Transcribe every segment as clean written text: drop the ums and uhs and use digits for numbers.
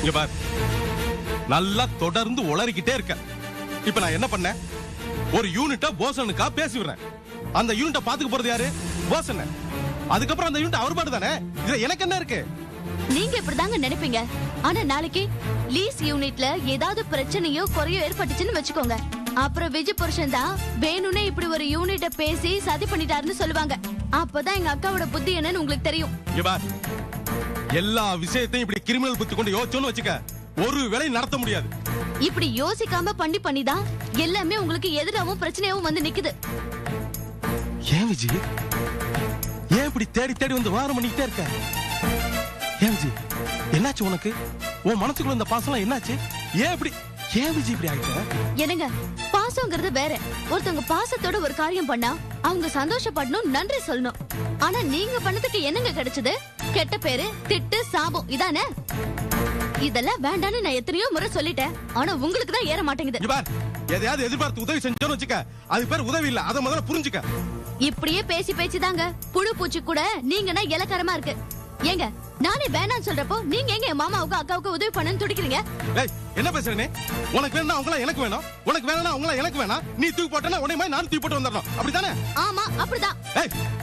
இங்க பார், நல்லா தொடர்ந்து உளறிக்கிட்டே இருக்க. இப்ப நான் என்ன பண்ணேன்? ஒரு யூனிட்ட போசனுக்கா பேசி விடுறேன். அந்த யூனிட்ட பாத்துக்க போறது யாரு? போசன். அதுக்கப்புறம் அந்த யூனிட் அவர் பாட்டு தானே. இதுல எனக்கு என்ன இருக்கு? நீங்க இப்படிதாங்க நினைப்பீங்க. ஆனா நாளைக்கு லீஸ் யூனிட்ல ஏதாவது பிரச்சனையோ குறையோ ஏற்பட்டுச்சுன்னு வச்சுக்கோங்க. அப்புறம் விஜய் புருஷன் தான் வேணும்னே இப்படி ஒரு யூனிட்ட பேசி சதி பண்ணிட்டாருன்னு சொல்லுவாங்க. அப்பதான் எங்க அக்காவோட புத்தி என்னன்னு உங்களுக்கு தெரியும். இங்க பார், எல்லா விஷயத்தையும் இப்படி கிரிமினல் புத்தி கொண்டு யோசிச்சோன்னு வச்சுக்க, ஒரு வேலை நடத்த முடியாது. இப்படி யோசிக்காம பண்ணிதான் எல்லாமே உங்களுக்கு எதிராவும் பிரச்சனையாவும் வந்து நிக்குது. ஏன் விஜய், ஏன் இப்படி தேடி தேடி வந்து வாரம் பண்ணிக்கிட்டே இருக்க? ஏன் விஜய், என்னாச்சு உனக்கு? உன் மனசுக்குள்ள இந்த பாசம் என்னாச்சு? ஏன் இப்படி, ஏன் விஜய் இப்படி ஆயிட்ட? என்னங்க, பாசம்ங்கிறது வேற. ஒருத்தவங்க பாசத்தோட ஒரு காரியம் பண்ணா அவங்க சந்தோஷப்படணும், நன்றி சொல்லணும். ஆனா நீங்க பண்ணதுக்கு என்னங்க கிடைச்சது? கெட்ட பேரு, திட்டு, சாபம், இதானே? இதெல்லாம் வேண்டான்னு நான் எத்தனையோ முறை சொல்லிட்டேன். ஆனா உங்களுக்கு தான் ஏற மாட்டேங்குது. எதையாவது எதிர்பார்த்து உதவி செஞ்சோன்னு வச்சுக்க, அது பேர் உதவி இல்ல. அத முதல்ல புரிஞ்சுக்க. இப்படியே பேசி பேசிதாங்க புழு பூச்சி கூட நீங்கன்னா இலக்காரமா இருக்கு. ஏங்க, நானே வேணான்னு சொல்றப்போ நீங்க எங்க என் மாமாவுக்கு அக்காவுக்கு உதவி பண்ணு துடிக்கிறீங்க? என்ன பேசுறேனே? உனக்கு வேணா அவங்கள எனக்கு வேணும், உனக்கு வேணா அவங்கள எனக்கு வேணாம். நீ தூக்கி போட்டனா உடனே மாதிரி நான் தூக்கி போட்டு வந்துடணும், அப்படிதானே? ஆமா, அப்படிதான்.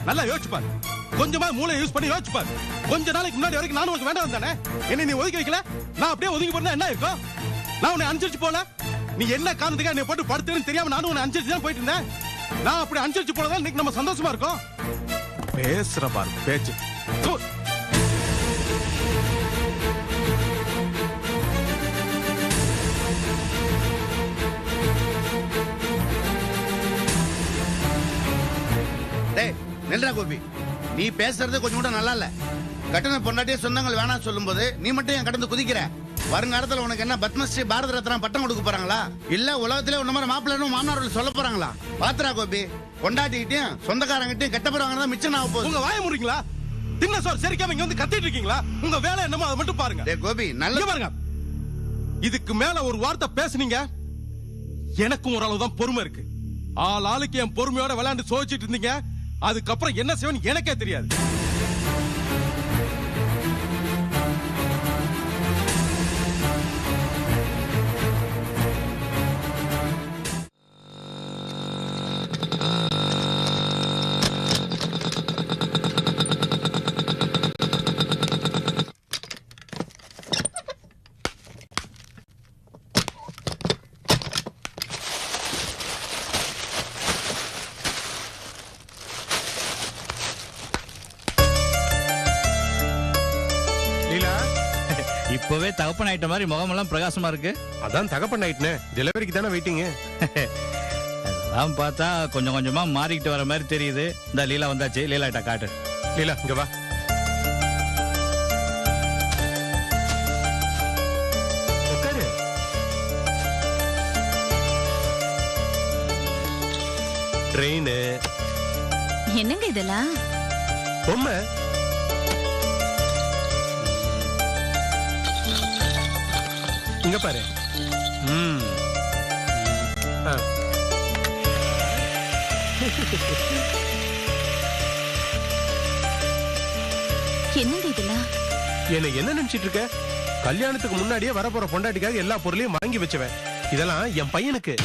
நல்லா யோசிச்சு பாரு. கொஞ்சமா மூளை யூஸ் பண்ணி யோசிச்சு பாரு. கொஞ்ச நாளைக்கு முன்னாடி வரைக்கும் நான் உனக்கு வேண்டாம் தானே. என்ன நீ ஒதுக்கி வைக்கல, நான் அப்படியே ஒதுங்கி போனா என்ன இருக்கும்? நான் உன்னை அனுசரிச்சு போல. நீ என்ன காரணத்துக்காக நீ போட்டு படுத்துன்னு தெரியாம நானும் உன்னை அனுசரிச்சு தான் போயிட்டு இருந்தேன். நான் அப்படி அனுசரிச்சு போனதான் இன்னைக்கு நம்ம சந்தோஷமா இருக்கோம். பேசுற பாரு பேச்சு. நெல்ரா கோபி, நீ பேசுறது கொஞ்சம் கூட நல்லா இல்ல. கட்டண பொண்டாட்டியே சொந்தங்கள் வேணாம் சொல்லும் போது நீ மட்டும் என் கடந்து குதிக்கிற. வருங்காலத்துல உனக்கு என்ன பத்மஸ்ரீ பாரத ரத்னா பட்டம் கொடுக்க போறாங்களா? இல்ல உலகத்திலே உன்ன மாதிரி மாப்பிள்ளை மாமனார்கள் சொல்ல போறாங்களா? பாத்துரா கோபி, பொண்டாட்டிக்கிட்டையும் சொந்தக்காரங்கிட்டையும் கெட்ட பேர் வாங்கினா மிச்சம் ஆக போகுது. உங்க வாய முறீங்களா? தின்ன சோறு சரிக்காம இங்க வந்து கத்திட்டு இருக்கீங்களா? உங்க வேலை என்னமோ அதை மட்டும் பாருங்க. கோபி, நல்ல பாருங்க. இதுக்கு மேல ஒரு வார்த்தை பேசுனீங்க, எனக்கும் ஒரு அளவுதான் பொறுமை இருக்கு. ஆளுக்கு என் பொறுமையோட விளையாண்டு சோதிச்சிட்டு இருந்தீங்க. அதுக்கப்புறம் என்ன செய்வேன்னு எனக்கே தெரியாது. இப்பவே தகப்பன் ஆயிட்ட மாதிரி முகமெல்லாம் பிரகாசமா இருக்கு. அதான் தகப்பன் ஆயிட்டனே, டெலிவரிக்கு தானே வெயிட்டிங். அதான் பார்த்தா கொஞ்சம் கொஞ்சமா மாறிக்கிட்டு வர மாதிரி தெரியுது. இந்த லீலா வந்தாச்சு, லீலாட்ட காட்டு. லீலா இங்க வா. உட்காரு. ட்ரெயின். என்னங்க இதெல்லாம்? பொம்மை. இங்க பாரு. என்னங்க இதெல்லாம்? என்ன என்ன நினைச்சிட்டு இருக்க? கல்யாணத்துக்கு முன்னாடியே வரப்போற பொண்டாட்டிக்காக எல்லா பொருளையும் வாங்கி வச்சவன். இதெல்லாம் என் பையனுக்கு.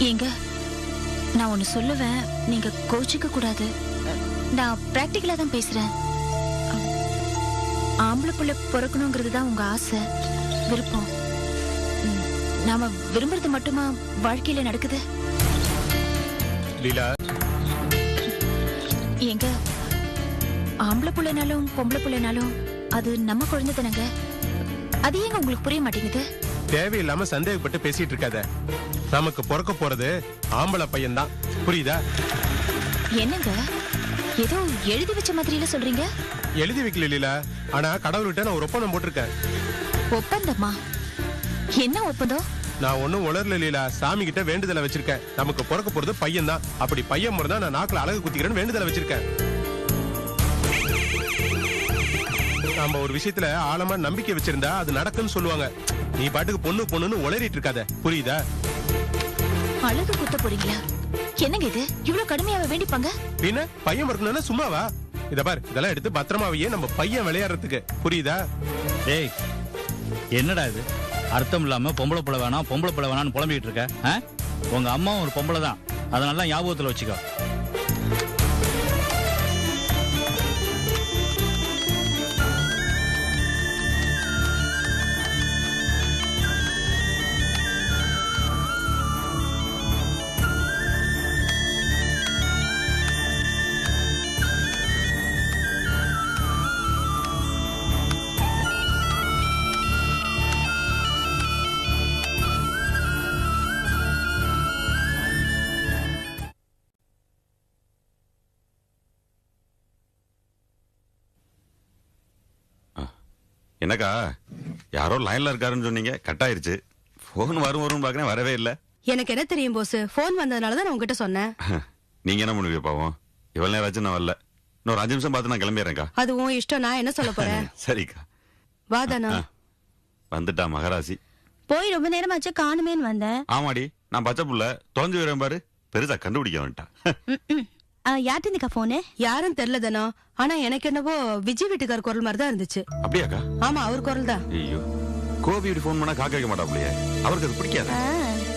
ஏங்க, நான் ஒன்னு சொல்லுவேன், நீங்க கோச்சிக்க கூடாது. நான் பிராக்டிகலா தான் பேசுறேன். ஆம்பளை புள்ள பிறக்கணுங்கிறது தான் உங்க ஆசை, விருப்பம். நாம விரும்புறது மட்டுமா வாழ்க்கையில நடக்குது? லீலா, ஏங்க, ஆம்பளை புள்ளனாலும் பொம்பளை புள்ளனாலும் அது நம்ம குழந்தை தானங்க. அது ஏங்க உங்களுக்கு புரிய மாட்டேங்குது? தேவையில்லாம சந்தேகப்பட்டு பேசிட்டு இருக்காத. நமக்கு பிறக்க போறது ஆம்பளை பையன் தான், புரியுதா? என்னங்க ஏதோ எழுதி வச்ச மாதிரில சொல்றீங்க? எழுதி வைக்கல லீலா, ஆனா கடவுள்கிட்ட நான் ஒரு ஒப்பந்தம் போட்டிருக்கேன். ஒப்பந்தமா? என்ன ஒப்பந்தம்? நான் ஒன்னும் உளரல லீலா, சாமி கிட்ட வேண்டுதலை வச்சிருக்கேன். நமக்கு பிறக்க போறது பையன் தான். அப்படி பையன் முறை தான் நான் நாக்குல அழகு குத்திக்கிறேன்னு வேண்டுதலை வச்சிருக்கேன். நம்ம ஒரு விஷயத்துல ஆழமா நம்பிக்கை வச்சிருந்தா அது நடக்குன்னு சொல்லுவாங்க. நீ பாட்டுக்கு பொண்ணு பொண்ணுன்னு உளறிட்டு இருக்காத, புரியுதா? அழகு குத்த போறீங்களா? என்னங்க இது இவ்வளவு கடுமையாவ வேண்டிப்பாங்க? பின்ன பையன் மறக்கணும்னா சும்மாவா? இத பாரு, இதெல்லாம் எடுத்து பத்திரமாவையே நம்ம பையன் விளையாடுறதுக்கு, புரியுதா? டேய் என்னடா இது அர்த்தம் இல்லாம பொம்பளை பிள்ளை வேணாம்னு புலம்பிட்டு இருக்க? உங்க அம்மாவும் ஒரு பொம்பளை தான், அதை நல்லா ஞாபகத்துல வச்சுக்கோ. என்னக்கா யாரோ லைன்ல இருக்காருன்னு சொன்னீங்க, கட் ஆயிருச்சு. போன் வரும் பாக்குறேன், வரவே இல்ல. எனக்கு என்ன தெரியும் போஸ், போன் வந்ததுனாலதான் நான் உங்ககிட்ட சொன்னேன். நீங்க என்ன பண்ணுவீங்க பாவம்? இவ்வளவு நேரம் ஆச்சு, நான் வரல. இன்னொரு 5 நிமிஷம் பார்த்து நான் கிளம்பிடுறேன்க்கா. அது உன் இஷ்டம், நான் என்ன சொல்ல போறேன். சரிக்கா. வாதானா வந்துட்டா மகராசி. போய் ரொம்ப நேரமாச்சு, காணுமேன்னு வந்தேன். ஆமாடி, நான் பச்சை புள்ள தொலைஞ்சு வரேன் பாரு, பெருசா கண்டுபிடிக்க வேண்டாம். யார்ட்டுக்கா போனு? யாரும் தெரியல தானோ, ஆனா எனக்கு என்னவோ விஜய் வீட்டுக்கார குரல் மாதிரி தான் இருந்துச்சு. அப்படியாக்கா? ஆமா, அவர் குரல் தான். ஐயோ, கோபி போன் பண்ணா காக்க வைக்க மாட்டாப்லையே, அவருக்கு அது பிடிக்காது.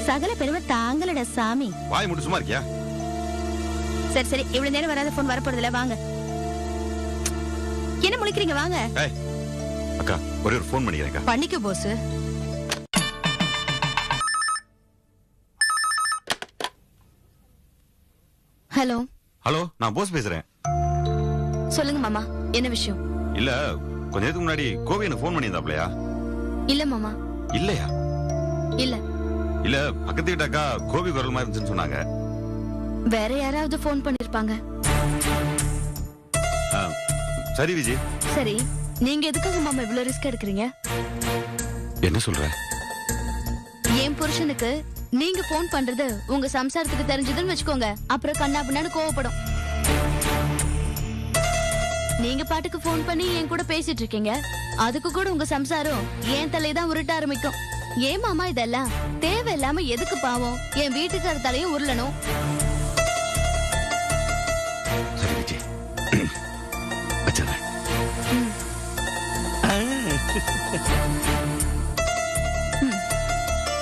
சகல பெருமை தாங்களட சாமி. வாய் முட்டு சும்மா இருக்கியா? சரி சரி, இவ்வளவு நேரம் வராத போன் வரப்போறதுல, வாங்க. என்ன முழிக்கிறீங்க, வாங்க. அக்கா ஒரே ஒரு போன் பண்ணிக்கிறேன்க்கா. பண்ணிக்க போஸ். ஹலோ. ஹலோ, நான் போஸ் பேசுறேன். சொல்லுங்க மாமா, என்ன விஷயம்? இல்ல, கொஞ்ச நேரத்துக்கு முன்னாடி கோவி எனக்கு போன் பண்ணியிருந்தாப்லையா? இல்ல மாமா. இல்லையா? இல்ல இல்ல, பக்கத்து வீட்டு அக்கா கோபி குரல் மாதிரி இருந்துச்சுன்னு சொன்னாங்க. வேற யாராவது போன் பண்ணிருப்பாங்க. சரி விஜய். சரி, நீங்க எதுக்காக மாமா இவ்வளவு ரிஸ்க் எடுக்கிறீங்க? என்ன சொல்ற? என் புருஷனுக்கு நீங்க போன் பண்றது உங்க சம்சாரத்துக்கு தெரிஞ்சதுன்னு வச்சுக்கோங்க, அப்புறம் கண்ணா பின்னான்னு கோவப்படும். நீங்க பாட்டுக்கு போன் பண்ணி என் கூட பேசிட்டு இருக்கீங்க, அதுக்கு கூட உங்க சம்சாரம் என் தலையதான் உருட்ட ஆரம்பிக்கும். ஏன் மாமா இதெல்லாம் தேவையில்லாம எதுக்கு பாவம் என் வீட்டுக்கார தலையும் உருளணும்? சரி விஜய், வச்சிடுறேன்.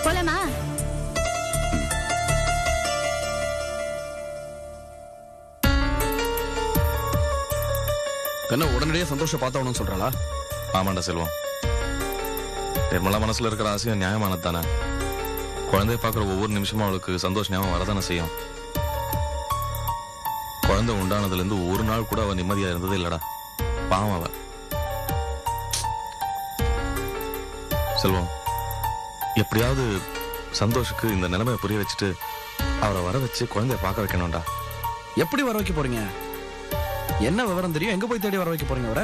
போலாமா? என்ன உடனடியே சந்தோஷம் பார்த்தவனு சொல்றாளா? ஆமாண்டா செல்வம், நிர்மலா மனசுல இருக்கிற ஆசையும் நியாயமானது தானே. குழந்தைய பார்க்குற ஒவ்வொரு நிமிஷமும் அவளுக்கு சந்தோஷ ஞாபகம் வரதானே செய்யும். குழந்தை உண்டானதுல இருந்து ஒரு நாள் கூட அவ நிம்மதியா இருந்தது இல்லடா, பாவம் அவ. செல்வம், எப்படியாவது சந்தோஷுக்கு இந்த நிலைமையை புரிய வச்சுட்டு அவரை வர வச்சு குழந்தைய பார்க்க வைக்கணும்டா. எப்படி வர வைக்க போறீங்க? என்ன விவரம் தெரியும்? எங்க போய் தேடி வர வைக்க போறீங்க அவரை?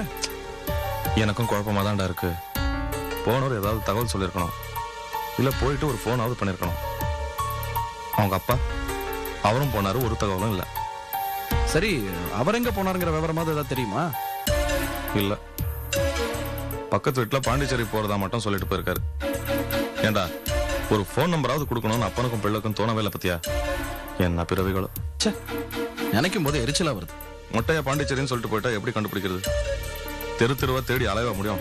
எனக்கும் குழப்பமா தான்டா இருக்கு. போனவர் ஏதாவது தகவல் சொல்லியிருக்கணும், இல்ல போயிட்டு ஒரு போனாவது பண்ணிருக்கணும். அவங்க அப்பா அவரும் போனாரு, ஒரு தகவலும் இல்ல. சரி, அவர் எங்க போனாருங்கிற விவரமாவது ஏதாவது தெரியுமா? இல்ல, பக்கத்து வீட்டுல பாண்டிச்சேரி போறதா மட்டும் சொல்லிட்டு போயிருக்காரு. ஏண்டா, ஒரு போன் நம்பராவது கொடுக்கணும்னு அப்பனுக்கும் பிள்ளைக்கும் தோணவே இல்லை பத்தியா? என்ன பிறவிகளோ. நினைக்கும் போது எரிச்சலா வருது. மொட்டையா பாண்டிச்சேரின்னு சொல்லிட்டு போயிட்டா எப்படி கண்டுபிடிக்கிறது? தெரு தெருவா தேடி அலைவ முடியும்.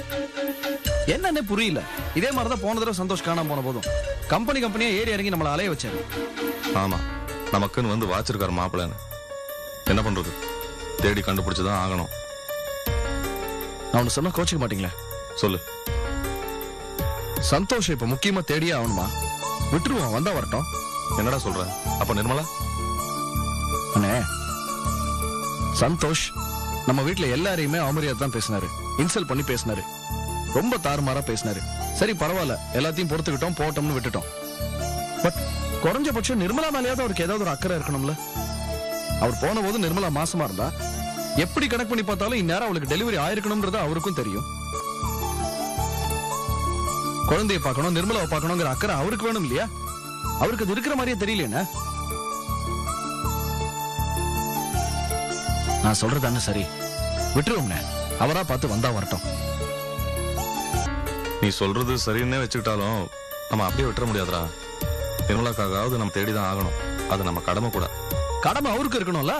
என்னன்னே புரியல. இதே மாதிரிதான் போன தடவை சந்தோஷ் காணாம போன போதும் கம்பெனியா ஏறி இறங்கி நம்மள அலைய வச்சாரு. ஆமா, நமக்குன்னு வந்து வாச்சிருக்காரு மாப்பிள்ளைன்னு. என்ன பண்றது, தேடி கண்டுபிடிச்சுதான் ஆகணும். நான் ஒண்ணு சொன்னா கோச்சிக்க மாட்டீங்களே? சொல்லு. சந்தோஷ் இப்ப முக்கியமா தேடியே ஆகணுமா? விட்டுருவோம், வந்தா வரட்டும். என்னடா சொல்ற? அப்ப நிர்மலா? அண்ணே, சந்தோஷ் நம்ம வீட்டுல எல்லாரையுமே அவமரியாதை தான் பேசினாரு, இன்சல்ட் பண்ணி பேசினாரு, ரொம்ப தாறுமாறா பேசினாரு. சரி பரவாயில்ல, எல்லாத்தையும் பொறுத்துக்கிட்டோம், போட்டோம்னு விட்டுட்டோம். பட் குறைஞ்சபட்சம் நிர்மலா மேலேயாவது அவருக்கு ஏதாவது ஒரு அக்கறை இருக்கணும்ல. அவர் போன போது நிர்மலா மாசமா இருந்தா, எப்படி கணக்கு பண்ணி பார்த்தாலும் இந்நேரம் அவளுக்கு டெலிவரி ஆயிருக்கணும்ன்றது அவருக்கும் தெரியும். குழந்தைய பார்க்கணும், நிர்மலாவை பார்க்கணுங்கிற அக்கறை அவருக்கு வேணும் இல்லையா? அவருக்கு அது இருக்கிற மாதிரியே தெரியல. நான் சொல்றதானே சரி, விட்டுருவோம்னே, அவரா பார்த்து வந்தா வரட்டும். நீ சொல்றது சரின்னே வச்சுக்கிட்டாலும் நம்ம அப்படியே விட்டுற முடியாதுடா. நிர்மலாக்காவது நம்ம தேடிதான் ஆகணும், அது நம்ம கடமை கூட. கடமை அவருக்கு இருக்கணும்ல.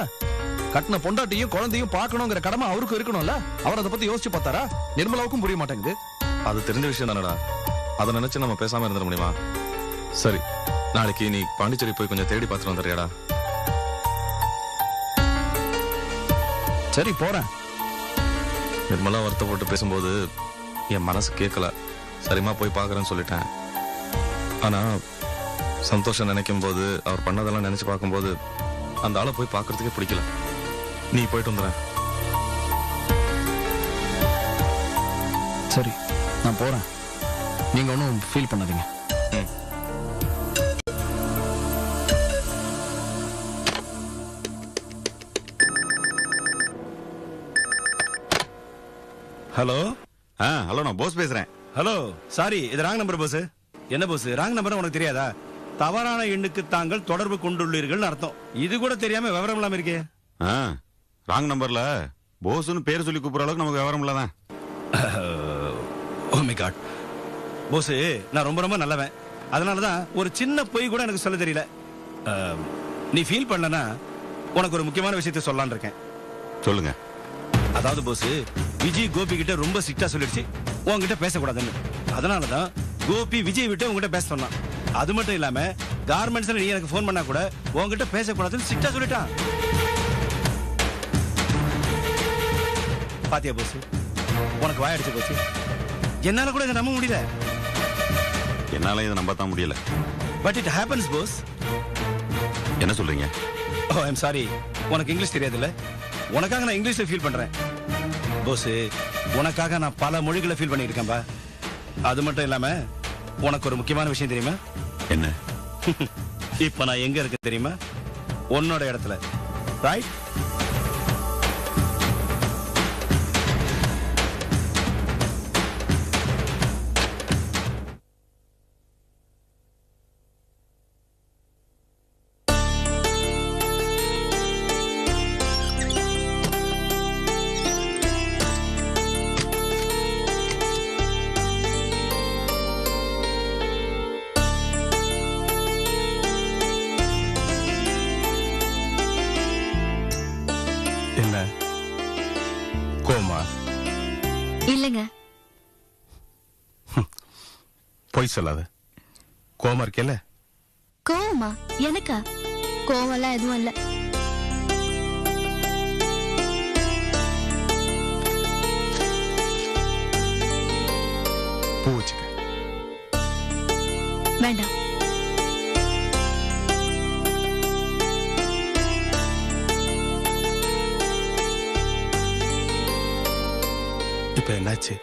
கட்டின பொண்டாட்டியும் குழந்தையும் பார்க்கணுங்கிற கடமை அவருக்கு இருக்கணும்ல. அவர் அதை பத்தி யோசிச்சு பார்த்தாரா? நிர்மலாவுக்கும் புரிய மாட்டேங்குது. அது தெரிஞ்ச விஷயம் தானடா. அதை நினைச்சு நம்ம பேசாம இருந்துட முடியுமா? சரி, நாளைக்கு நீ பாண்டிச்சேரி போய் கொஞ்சம் தேடி பார்த்துட்டு வந்துடுறியாடா? சரி, போறேன். நிர்மலா வருத்தப்பட்டு பேசும்போது என் மனசு கேட்கல. சரிமா போய் பார்க்கறேன்னு சொல்லிட்டேன். ஆனா சந்தோஷம் நினைக்கும் போது, அவர் பண்ணதெல்லாம் நினைச்சு பார்க்கும்போது அந்த ஆளை போய் பார்க்கறதுக்கே பிடிக்கல. நீ போயிட்டு வந்துடுறேன். சரி, நான் போறேன். நீங்க ஒன்றும் ஃபீல் பண்ணாதீங்க. ஹலோ. ஹலோ, நான் போஸ் பேசுறேன். ஹலோ, சாரி, இது ராங் நம்பர் போஸ். என்ன போஸ், ராங் நம்பர் உனக்கு தெரியாதா? தவறான எண்ணுக்கு தாங்கள் தொடர்பு கொண்டுள்ளீர்கள் அர்த்தம். இது கூட தெரியாம விவரம் இல்லாம இருக்கே. ராங் நம்பர்ல போஸ்னு பேர் சொல்லி கூப்பிடுற அளவுக்கு நமக்கு விவரம் இல்லதான். Oh my God. போஸ், நான் ரொம்ப ரொம்ப நல்லவன். அதனாலதான் ஒரு சின்ன பொய் கூட எனக்கு சொல்ல தெரியல. நீ ஃபீல் பண்ணலனா உனக்கு ஒரு முக்கியமான விஷயத்தை சொல்லலாம்னு இருக்கேன். சொல்லுங்க. அதாவது போஸ், விஜய் கோபி கிட்ட ரொம்ப ஸ்ட்ரிக்டா சொல்லிடுச்சு உன்கிட்ட பேசக்கூடாதுன்னு. அதனாலதான் கோபி விஜய் விட்டு உங்ககிட்ட பேச சொன்னான். அது மட்டும் இல்லாம கார்மெண்ட்ஸ்ல நீ எனக்கு போன் பண்ணா கூட உன்கிட்ட பேசக்கூடாதுன்னு ஸ்ட்ரிக்டா சொல்லிட்டான். பாத்தியா போஸ், உனக்கு வாயடிச்சு போச்சு. என்னால கூட இதை நம்ப முடியல. என்னால இதை நம்பத்தான் முடியல. But it happens boss. என்ன சொல்றீங்க? ஓ ஐம் சாரி, உனக்கு இங்கிலீஷ் தெரியாதுல்ல. உனக்காக நான் இங்கிலீஷ்ல ஃபீல் பண்றேன் போஸ். உனக்காக நான் பல மொழிகளை ஃபீல் பண்ணிருக்கேன்பா. அது மட்டும் இல்லாம உனக்கு ஒரு முக்கியமான விஷயம் தெரியுமா? என்ன? இப்ப நான் எங்க இருக்க தெரியுமா? உன்னோட இடத்துல. ரைட்? என்ன கோமா? இல்லங்க. பொய் சொல்லாத. கோமா இருக்கேல்ல? கோவமா? எனக்கா? கோவம்லாம் எதுவும் இல்ல. பூ வச்சுக்க. வேண்டாம். இப்ப என்னாச்சு?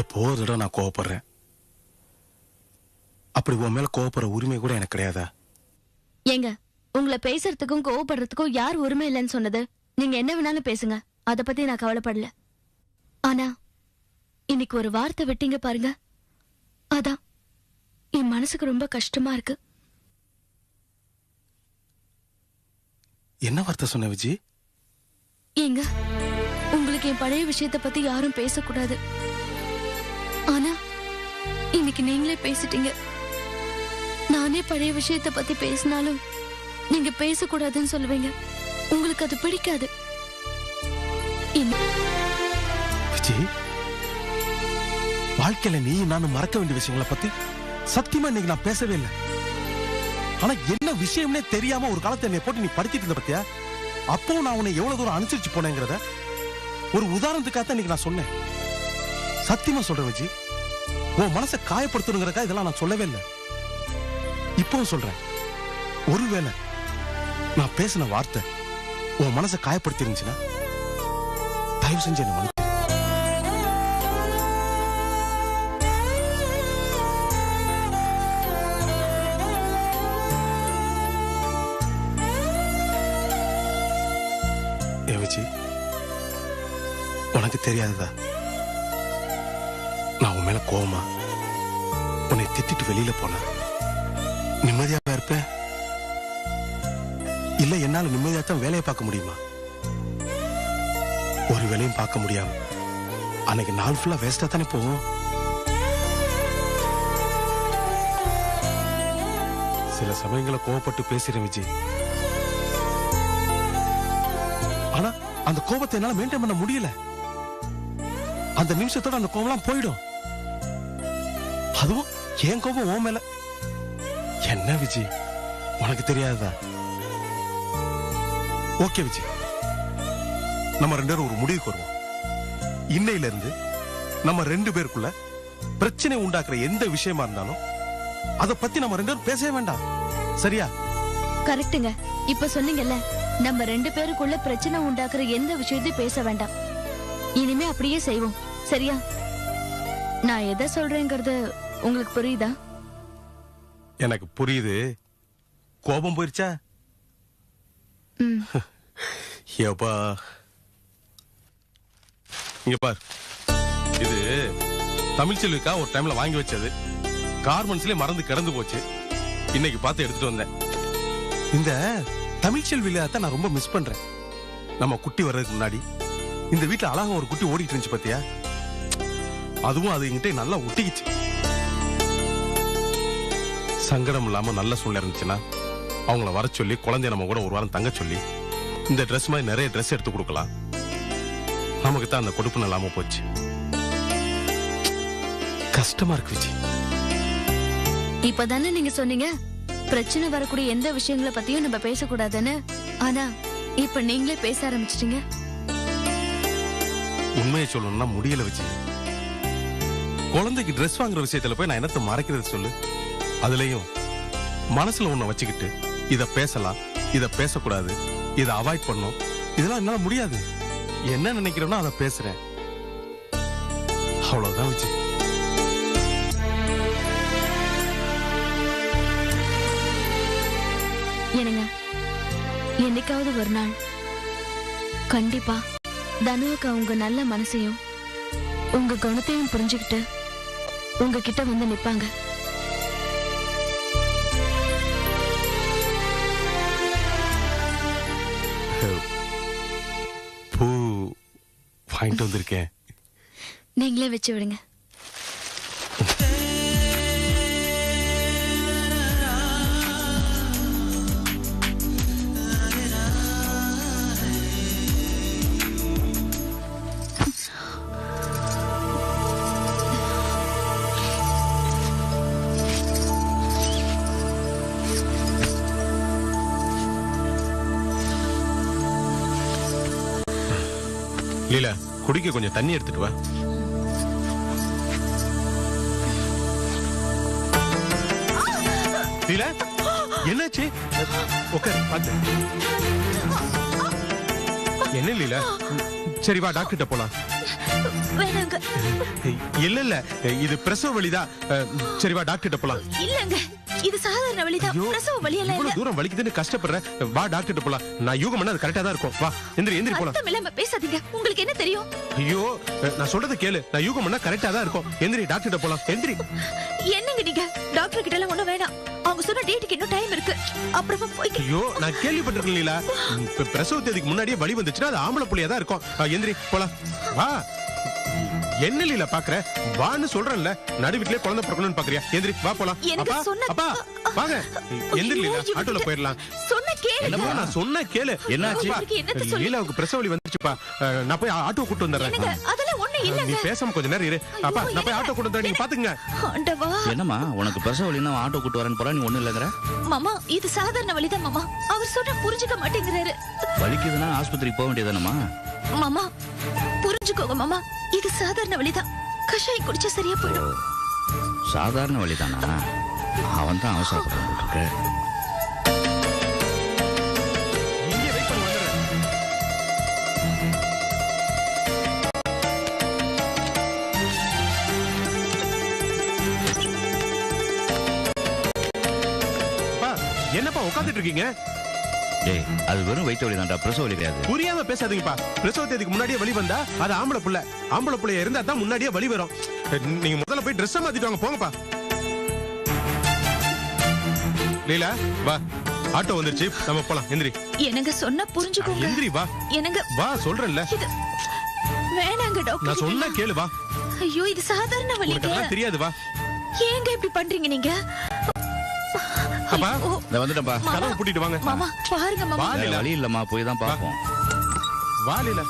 எப்போதோட நான் கோவப்படுறேன். அப்படி உன் மேல கோவப்படுற உரிமை கூட எனக்கு கிடையாதா? ஏங்க, உங்களை பேசுறதுக்கும் கோவப்படுறதுக்கும் யார் உரிமை இல்லைன்னு சொன்னது? நீங்க என்ன வேணாலும் பேசுங்க, அத பத்தி நான் கவலைப்படல. ஆனா இன்னைக்கு ஒரு வார்த்தை விட்டீங்க பாருங்க, அதான் என் மனசுக்கு ரொம்ப கஷ்டமா இருக்கு. என்ன வார்த்தை சொன்ன விஜி? ஏங்க, உங்களுக்கு என் பழைய விஷயத்தை பத்தி யாரும் பேசக்கூடாது. ஆனா இன்னைக்கு நீங்களே பேசிட்டீங்க. நானே பழைய விஷயத்தை பத்தி பேசினாலும் நீங்க பேசக்கூடாதுன்னு சொல்லுவீங்க. உங்களுக்கு அது பிடிக்காது. விஜி, வாழ்க்கையில நீ நானும் மறக்க வேண்டிய விஷயங்களை பத்தி சத்தியமா இன்னைக்கு நான் பேசவே இல்லை. ஆனா என்ன விஷயம்னே தெரியாம ஒரு காலத்தை என்னை போட்டு நீ படிச்சிட்டு இருந்த பத்தியா? அப்போ நான் உன்னை எவ்வளவு தூரம் அனுசரிச்சு போனேங்கிறத ஒரு உதாரணத்துக்காக இன்னைக்கு நான் சொன்னேன். சத்தியமா சொல்றேன் விஜி, உன் மனசை காயப்படுத்தணுங்கிறக்கா இதெல்லாம் நான் சொல்லவே இல்லை. இப்பவும் சொல்றேன், ஒருவேளை நான் பேசின வார்த்தை உன் மனசை காயப்படுத்தி இருந்துச்சுன்னா தயவு செஞ்சு என்ன மன்னிச்சிரு. விஜி, உனக்கு தெரியாததா? நான் உன் மேல கோவமா உன்னை திட்டிட்டு வெளியில போன நிம்மதியாவா இருப்பேன்? இல்ல என்னால நிம்மதியா தான் வேலையை பார்க்க முடியுமா? ஒரு வேலையும் பார்க்க முடியாம அன்னைக்கு நாள் ஃபுல்லா வேஸ்டா தானே போகும். சில சமயங்களை கோவப்பட்டு பேசுறேன் விஜய். ஆனா அந்த கோபத்தை என்னால மெயின்டைன் பண்ண முடியல. அந்த நிமிஷத்தோட அந்த கோபம்லாம் போயிடும். அதுவும் என் கோபம் உன் மேல. என்ன விஜய், உனக்கு தெரியாதா? ஓகே விஜய், நம்ம 2 பேரும் ஒரு முடிவுக்கு வருவோம். இன்னையில இருந்து நம்ம 2 பேருக்குள்ள பிரச்சனை உண்டாக்குற எந்த விஷயமா இருந்தாலும் அத பத்தி நம்ம 2 பேரும் பேசவே வேண்டாம். சரியா? கரெக்ட்டுங்க. இப்ப சொன்னீங்கல்ல, நம்ம 2 பேருக்குள்ள பிரச்சனை உண்டாக்குற எந்த விஷயத்தையும் பேச வேண்டாம். இனிமே அப்படியே செய்வோம். சரியா? நான் எதை சொல்றேங்கிறது உங்களுக்கு புரியுதா? எனக்கு புரியுது. கோபம் போயிருச்சா? ஏப்பா, இங்க பார், இது தமிழ்ச்செல்விக்கா ஒரு டைம்ல வாங்கி வச்சது. கார்மெண்ட்ஸ்லயே மறந்து கிடந்து போச்சு. இன்னைக்கு பார்த்து எடுத்துட்டு வந்தேன். இந்த தமிழ்ச்செல்வியில தான் நான் ரொம்ப மிஸ் பண்றேன். நம்ம குட்டி வர்றதுக்கு முன்னாடி இந்த வீட்டுல அழகா ஒரு குட்டி ஓடிட்டு இருந்துச்சு பாத்தியா? அதுவும் அது என்கிட்ட நல்லா ஒட்டிக்கிச்சு. சங்கடம் இல்லாம நல்ல சூழ்நிலை இருந்துச்சுன்னா அவங்கள வர சொல்லி குழந்தைய நம்ம கூட ஒரு வாரம் தங்க சொல்லி இந்த ட்ரெஸ் மாதிரி நிறைய ட்ரெஸ் எடுத்து கொடுக்கலாம். நமக்கு தான் அந்த கொடுப்பு இல்லாம போச்சு. கஷ்டமா இருக்கு விஜய். இப்பதானே நீங்க சொன்னீங்க பிரச்சனை வரக்கூடிய எந்த விஷயங்களை பத்தியும் நம்ம பேசக்கூடாதுன்னு. ஆனா இப்ப நீங்களே பேச ஆரம்பிச்சிட்டீங்க. உண்மையை சொல்லணும்னா முடியல விஜய். குழந்தைக்கு ட்ரெஸ் வாங்குற விஷயத்துல போய் நான் என்னத்த மறைக்கிறது சொல்லு? அதுலயும் மனசுல ஒண்ண வச்சுக்கிட்டு இத பேசலாம், இத பேசக்கூடாது, இத அவாய்ட் பண்ணும், இதெல்லாம் என்னால முடியாது. என்ன நினைக்கிறேனோ அதை பேசுறேன். அவ்வளவுதான் விஜய். என்னங்க, என்னைக்காவது ஒரு நாள் கண்டிப்பா தனுவுக்கு அவங்க நல்ல மனசையும் உங்க குணத்தையும் புரிஞ்சுக்கிட்டு உங்ககிட்ட வந்து நிப்பாங்க. பூ வாங்கிட்டு வந்திருக்கேன். நீங்களே வச்சு விடுங்க. லீலா, குடிக்க கொஞ்சம் தண்ணி எடுத்துட்டு வா. லீலா, என்னாச்சு? உட்காரு, பாத்து. என்ன லீலா? சரி வா, டாக்டர்கிட்ட போலாம். வேணாங்க. இல்ல இல்ல, இது பிரசவ வலிதான். சரி வா, டாக்டர்கிட்ட போலாம். இல்லங்க, இது சாதாரண வலிதான். பிரசவ வலி எல்லாம் இல்ல. இவ்வளவு தூரம் வலிக்குதுன்னு கஷ்டப்படுறேன். வா, டாக்டர்கிட்ட போலாம். நான் யூகம் பண்ணா அது கரெக்டா தான் இருக்கும். வா, எந்திரி எந்திரி போலாம். அர்த்தம் இல்லாம பேசாதீங்க. உங்களுக்கு என்ன தெரியும்? ஐயோ, நான் சொல்றத கேளு. நான் யூகம் பண்ணா கரெக்டா தான் இருக்கும். எந்திரி, டாக்டர்கிட்ட போலாம். எந்திரி. என்னங்க நீங்க? டாக்டர் கிட்ட எல்லாம் ஒண்ணும் வேணாம். அவங்க சொன்ன டேட்டுக்கு இன்னும் டைம் இருக்கு. அப்புறமா போய். ஐயோ, நான் கேள்விப்பட்டிருக்கேன் லீலா. பிரசவ தேதிக்கு முன்னாடியே வலி வந்துச்சுன்னா அது ஆம்பளை புள்ளியா தான் இருக்கும். எந்திரி போலாம். வா. என்ன லீலா பாக்குற? வான்னு சொல்றேன்ல. நடு வீட்லயே குழந்தை பிறக்கணும்னு பாக்குறியா? எந்திரி, வா போலாம். எனக்கு சொன்ன அப்பா வாங்க. எந்திரி லீலா, ஆட்டோல போயிடலாம். சொன்ன கேளு. என்னப்பா நான் சொன்ன கேளு. என்னாச்சு? லீலாவுக்கு பிரசவ வலி வந்துச்சுப்பா. நான் போய் ஆட்டோ கூட்டு வந்துடுறேன். அதெல்லாம் ஒண்ணு இல்லங்க. நீ பேசாம கொஞ்ச நேரம் இரு. அப்பா நான் போய் ஆட்டோ கூட்டு வந்துடுறேன். நீங்க பாத்துங்க. ஆண்டவா. என்னம்மா உனக்கு பிரசவ வலின்னா ஆட்டோ கூட்டு வரேன்னு போறா, நீ ஒண்ணும் இல்லங்கற? மாமா, இது சாதாரண வலிதான் மாமா. அவர் சொன்னா புரிஞ்சுக்க மாட்டேங்கிறாரு. வலிக்குதுன்னா ஆஸ்பத்திரிக்கு போக வேண்டியதானம்மா? மாமா புரிஞ்சுக்கோங்க மாமா, இது சாதாரண வலிதான். கஷாயம் குடிச்சா சரியா போயிடும். சாதாரண வலிதானா? அவன் தான் அவசரப்படுறான் போட்டுருக்கு. இங்கே வெயிட் பண்ணி வந்துடுறேன். என்னப்பா உட்காந்துட்டு இருக்கீங்க? டேய், அது வெறும் வயிற்று வலி தான்டா, பிரசவ வலி கிடையாது. புரியாம பேசாதீங்கப்பா. பிரசவ தேதிக்கு முன்னாடியே வலி வந்தா அது ஆம்பளை புள்ள. ஆம்பளை புள்ளைய இருந்தா தான் முன்னாடியே வலி வரும். நீங்க முதல்ல போய் ட்ரெஸ் மாத்திட்டு வாங்க, போங்கப்பா. லீலா வா, ஆட்டோ வந்துருச்சு, நம்ம போலாம். எந்திரி. என்னங்க சொன்னா புரிஞ்சுக்கோங்க. எந்திரி வா. என்னங்க வா சொல்றேன்ல. வேணாங்க டாக்டர். நான் சொன்னா கேளு, வா. ஐயோ, இது சாதாரண வலிங்க. உனக்கு தெரியாது, வா. ஏங்க இப்படி பண்றீங்க நீங்க? அப்பா இந்த வந்துட்டப்பா. கதவை பூட்டிட்டு வாங்க. மாமா பாருங்க மாமா. வேற வழி இல்லம்மா, போய் தான் பார்ப்போம். வாலில